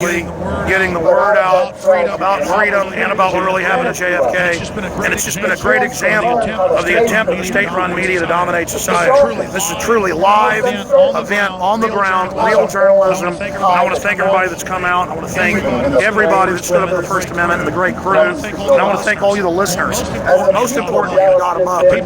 getting the word out about freedom and about what really happened at JFK. And it's just been a great example of the attempt of the state-run media to dominate society. This is a truly live event on the ground, real journalism. I want to thank everybody that's come out. I want to thank everybody that stood up for the First Amendment and the great crew. And I want to thank all you, the listeners. Most importantly, God above, but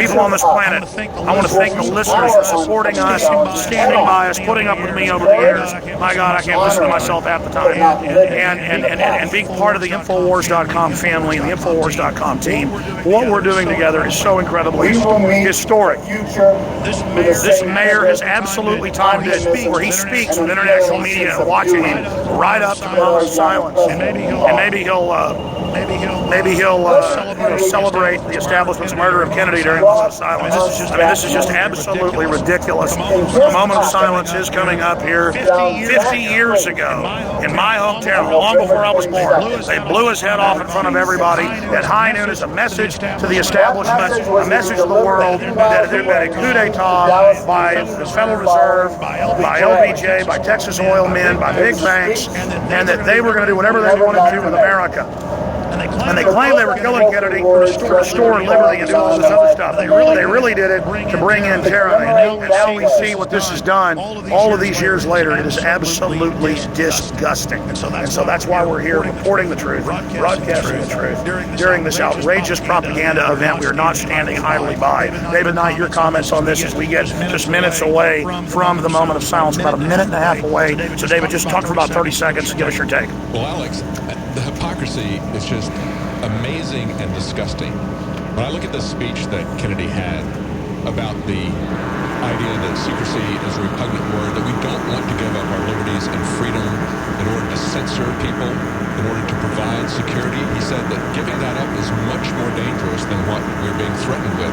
people on this planet. I want to thank the listeners for supporting us, standing by us, putting up with me over the years. My God, I can't listen to myself half the time. And being part of the infowars.com family and the infowars.com team. What we're doing together is so incredibly historic. This mayor has absolutely timed it where he speaks with international media watching him right up to the moment of silence. And maybe he'll celebrate the establishment's murder of Kennedy during the moment of silence. This is just absolutely ridiculous. The moment of silence is coming up here 50 years ago in my hometown, long before I was born. They blew his head off in front of everybody. At high noon is a message to the establishment, a message to the world that there had a coup d'etat by the Federal Reserve, by LBJ, by Texas oil men, by big banks, and that they were going to do whatever they wanted to with America. And they claimed they were killing Kennedy to restore liberty and do all this other stuff. They really did it to bring in tyranny. And now we see what this has done all of these years later. It is absolutely disgusting. And so that's why we're here reporting the truth, broadcasting the truth during this outrageous propaganda event we are not standing idly by. David Knight, your comments on this as we get just minutes away from the moment of silence, about a minute and a half away. So David, just talk for about 30 seconds and give us your take. Well, Alex, the hypocrisy is just amazing and disgusting. When I look at this speech that Kennedy had about the idea that secrecy is a repugnant word, that we don't want to give up our liberties and freedom in order to censor people, in order to provide security, he said that giving that up is much more dangerous than what we're being threatened with.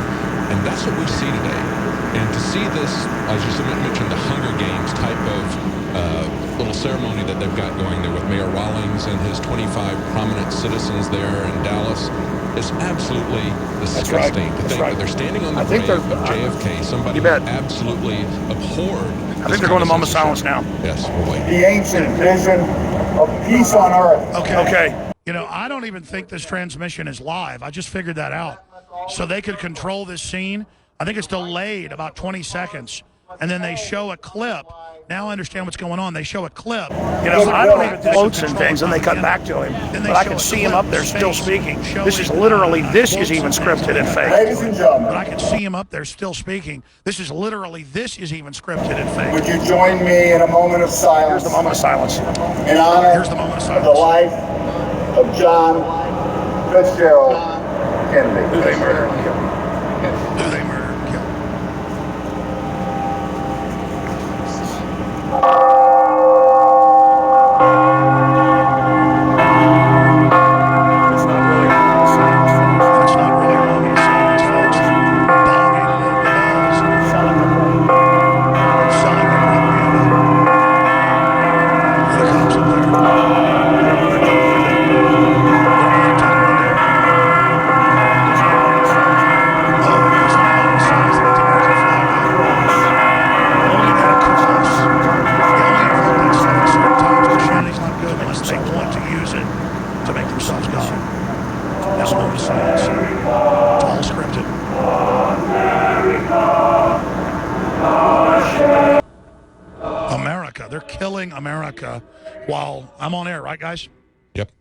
And that's what we see today. And to see this, as you mentioned, the Hunger Games type of little ceremony that they've got going there with Mayor Rawlings and his 25 prominent citizens there in Dallas, is absolutely disgusting to think that they're standing on the grave of JFK, somebody who absolutely abhorred. I think they're going to moment of silence now. Yes, we'll wait. The ancient vision of peace on earth. Okay. You know, I don't even think this transmission is live. I just figured that out. So they could control this scene. I think it's delayed about 20 seconds. And then they show a clip. Now I understand what's going on. They show a clip. You know, I don't even quotes and things, and they cut back to him. But I can see him up there still speaking. This is even scripted and fake. Ladies and gentlemen, But I can see him up there still speaking. This is even scripted and fake. would you join me in a moment of silence? Here's the moment of silence. In honor Here's the moment of silence. of the life of John Fitzgerald Kennedy. Who they murdered and killed. Who they murdered and killed. It's not really a moment of silence, folks. Bombing the bells, selling the propaganda. The cops up there. They want to use it to make themselves God. This moment of silence. It's all scripted. America. They're killing America while I'm on air, right, guys? Yep.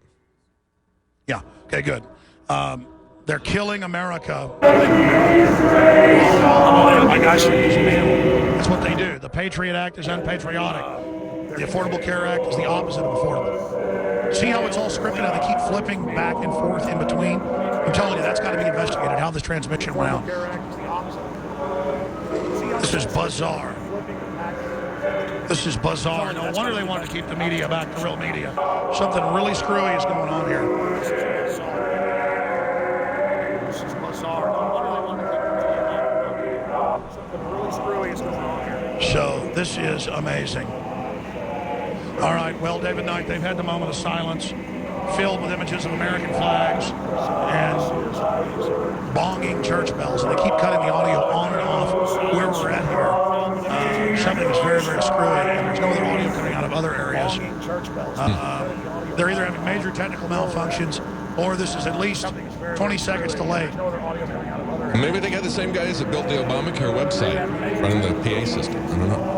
Yeah. Okay, good. They're killing America. Right, guys? That's what they do. The Patriot Act is unpatriotic. The Affordable Care Act is the opposite of affordable. See how it's all scripted, how they keep flipping back and forth in between? I'm telling you, that's got to be investigated, how this transmission went out. This is bizarre. This is bizarre. No wonder they wanted to keep the media back, the real media. Something really screwy is going on here. This is bizarre. No wonder they wanted to keep the media back. Something really screwy is going on here. So, this is amazing. All right, well, David Knight, they've had the moment of silence filled with images of American flags and bonging church bells. And they keep cutting the audio on and off where we're at here. Something is very, very screwy, and there's no other audio coming out of of other areas. They're either having major technical malfunctions, or this is at least 20 seconds delayed. Maybe they got the same guys that built the Obamacare website running the PA system. I don't know.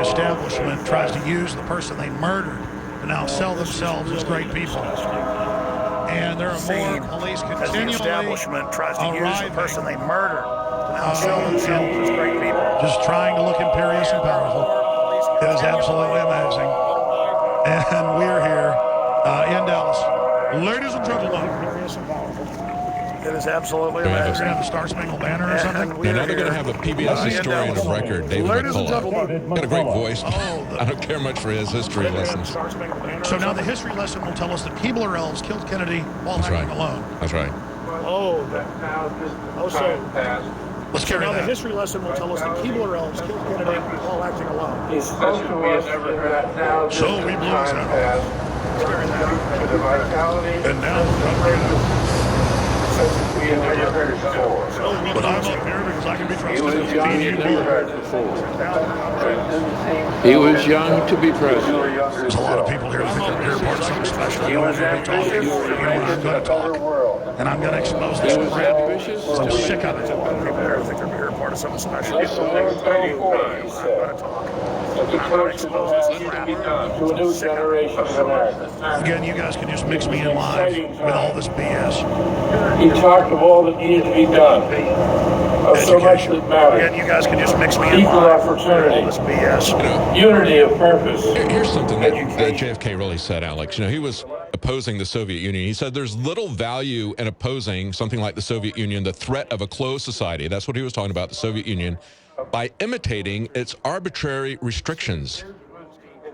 Establishment tries to use the person they murdered to now sell themselves as great people. And there are more police continually establishment tries to use the person they murdered to now sell themselves as great people. Just trying to look imperious and powerful. It is absolutely amazing. And we're here in Dallas. Ladies and gentlemen. It is absolutely amazing. They're going to have the Star Spangled Banner or something? Now they're going to have a PBS historian of record, David McCullough. Got a great voice. I don't care much for his history lessons. So now the history lesson will tell us that Keebler elves killed Kennedy while acting alone. That's right. Let's carry that. The history lesson will tell us that Keebler elves killed Kennedy while acting alone. So we blew us out. And now but I'm up here because I can be trusted. He was young to be president. There's a lot of people here who think they're part of something special. You know what I'm talking. You know what I'm going to talk. And I'm going to expose this crap. I'm sick of it. A lot of people here who think they're part of something special. I'm going to talk. To a new generation of Americans. Again, you guys can just mix me in live with all this BS. He talked of all that needed to be done, of so much that mattered. Again, you guys can just mix me in equal live opportunity, with all this BS. unity of purpose. Here's something that JFK really said, Alex. You know, he was opposing the Soviet Union. He said there's little value in opposing something like the Soviet Union, the threat of a closed society. That's what he was talking about, the Soviet Union, by imitating its arbitrary restrictions.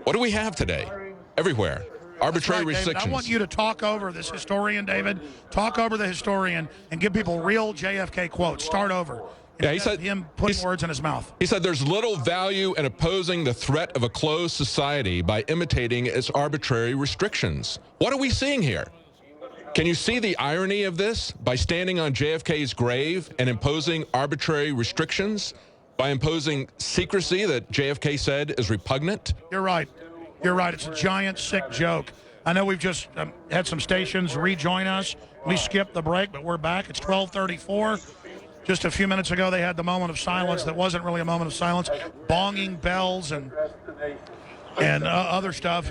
What do we have today? Everywhere. Arbitrary restrictions. David, I want you to talk over this historian, David. Talk over the historian and give people real JFK quotes. Start over. Yeah, he said him putting words in his mouth. He said there's little value in opposing the threat of a closed society by imitating its arbitrary restrictions. What are we seeing here? Can you see the irony of this? By standing on JFK's grave and imposing arbitrary restrictions, by imposing secrecy that JFK said is repugnant? You're right. You're right. It's a giant, sick joke. I know we've just had some stations rejoin us. We skipped the break, but we're back. It's 12:34. Just a few minutes ago, they had the moment of silence that wasn't really a moment of silence, bonging bells and other stuff.